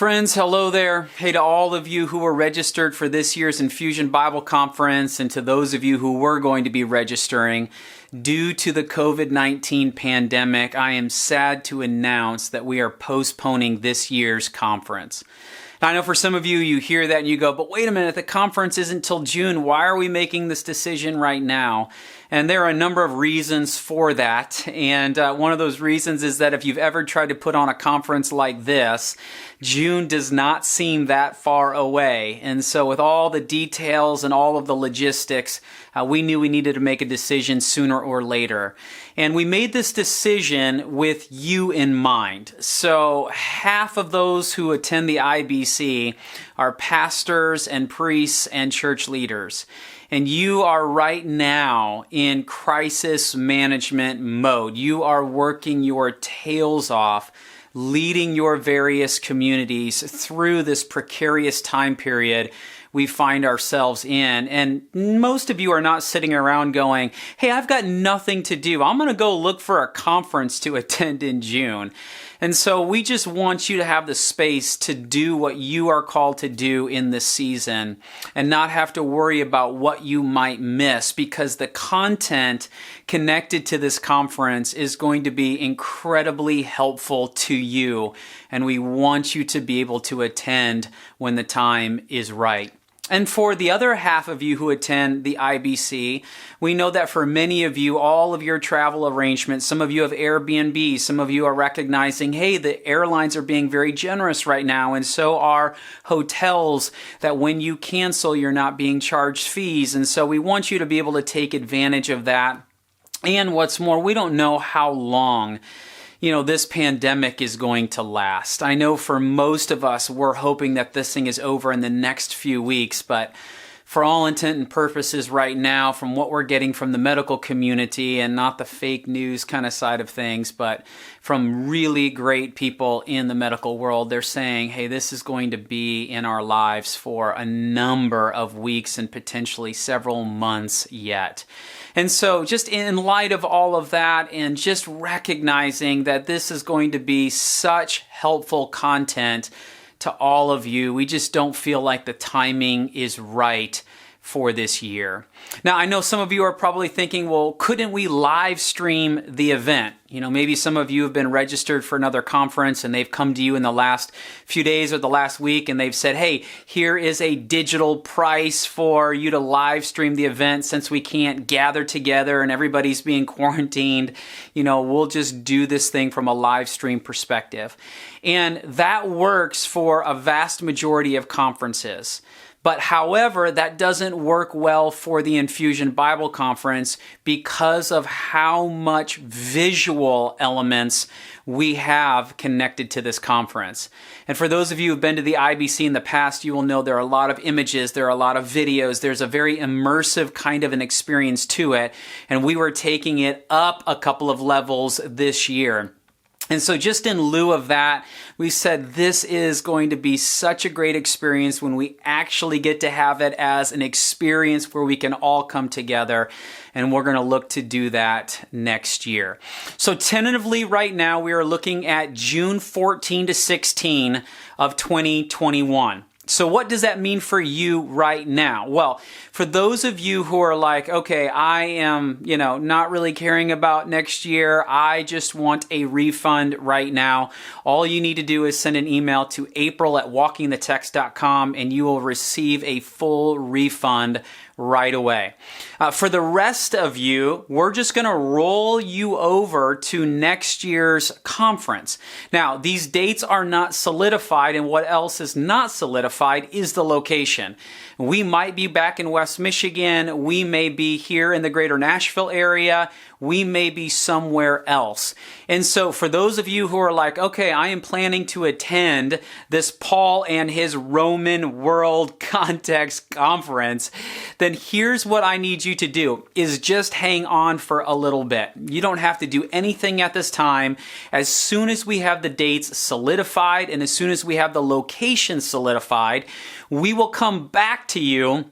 Friends, hello there. Hey to all of you who were registered for this year's Infusion Bible Conference and to those of you who were going to be registering. Due to the COVID-19 pandemic, I am sad to announce that we are postponing this year's conference. Now, I know for some of you, you hear that and you go, but wait a minute, the conference isn't till June. Why are we making this decision right now? And there are a number of reasons for that. And one of those reasons is that if you've ever tried to put on a conference like this, June does not seem that far away. And so with all the details and all of the logistics, we knew we needed to make a decision sooner or later. And we made this decision with you in mind. So half of those who attend the IBC are pastors and priests and church leaders. And you are right now in crisis management mode. You are working your tails off, leading your various communities through this precarious time period we find ourselves in. And most of you are not sitting around going, hey, I've got nothing to do. I'm going to go look for a conference to attend in June. And so we just want you to have the space to do what you are called to do in this season and not have to worry about what you might miss, because the content connected to this conference is going to be incredibly helpful to you. And we want you to be able to attend when the time is right. And for the other half of you who attend the IBC, we know that for many of you, all of your travel arrangements, some of you have Airbnb, some of you are recognizing, hey, the airlines are being very generous right now, and so are hotels, that when you cancel, you're not being charged fees. And so we want you to be able to take advantage of that. And what's more, we don't know how long this pandemic is going to last. I know for most of us, we're hoping that this thing is over in the next few weeks, but for all intent and purposes right now, from what we're getting from the medical community, and not the fake news kind of side of things, but from really great people in the medical world, they're saying, hey, this is going to be in our lives for a number of weeks and potentially several months yet. And so just in light of all of that, and just recognizing that this is going to be such helpful content to all of you, we just don't feel like the timing is right for this year. Now, I know some of you are probably thinking, well, couldn't we live stream the event? Maybe some of you have been registered for another conference and they've come to you in the last few days or the last week and they've said, hey, here is a digital price for you to live stream the event since we can't gather together and everybody's being quarantined. We'll just do this thing from a live stream perspective. And that works for a vast majority of conferences. But however, that doesn't work well for the Infusion Bible Conference because of how much visual elements we have connected to this conference. And for those of you who've been to the IBC in the past, you will know there are a lot of images, there are a lot of videos, there's a very immersive kind of an experience to it. And we were taking it up a couple of levels this year. And so just in lieu of that, we said this is going to be such a great experience when we actually get to have it as an experience where we can all come together. And we're going to look to do that next year. So tentatively right now, we are looking at June 14 to 16 of 2021. So what does that mean for you right now? Well, for those of you who are like, okay, I am, not really caring about next year. I just want a refund right now. All you need to do is send an email to april@walkingthetext.com and you will receive a full refund right away. For the rest of you, we're just going to roll you over to next year's conference. Now, these dates are not solidified, and what else is not solidified is the location. We might be back in West Michigan. We may be here in the greater Nashville area. We may be somewhere else. And so for those of you who are like, okay, I am planning to attend this Paul and his Roman World Context Conference, then here's what I need you to do is just hang on for a little bit. You don't have to do anything at this time. As soon as we have the dates solidified and as soon as we have the location solidified, we will come back to you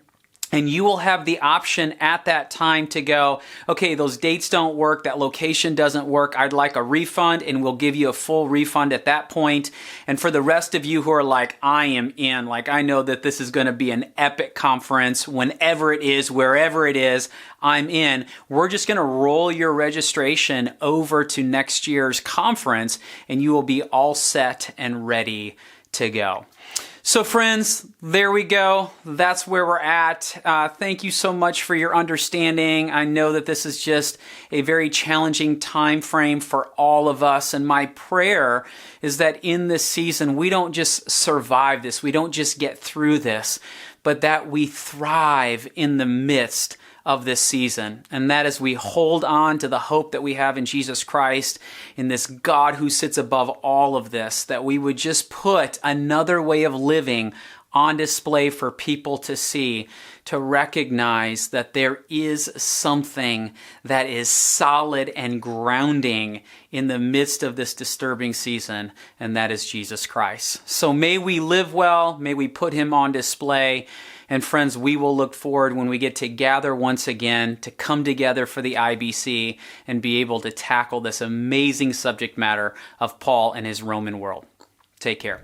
And you will have the option at that time to go, okay, those dates don't work, that location doesn't work, I'd like a refund, and we'll give you a full refund at that point. And for the rest of you who are like, I am in, like I know that this is going to be an epic conference, whenever it is, wherever it is, I'm in. We're just going to roll your registration over to next year's conference, and you will be all set and ready to go. So friends, there we go. That's where we're at. Thank you so much for your understanding. I know that this is just a very challenging time frame for all of us. And my prayer is that in this season, we don't just survive this. We don't just get through this, but that we thrive in the midst of this season. And that is we hold on to the hope that we have in Jesus Christ, in this God who sits above all of this, that we would just put another way of living on display for people to see, to recognize that there is something that is solid and grounding in the midst of this disturbing season, and that is Jesus Christ. So may we live well, may we put him on display. And friends, we will look forward when we get to gather once again, to come together for the IBC and be able to tackle this amazing subject matter of Paul and his Roman world. Take care.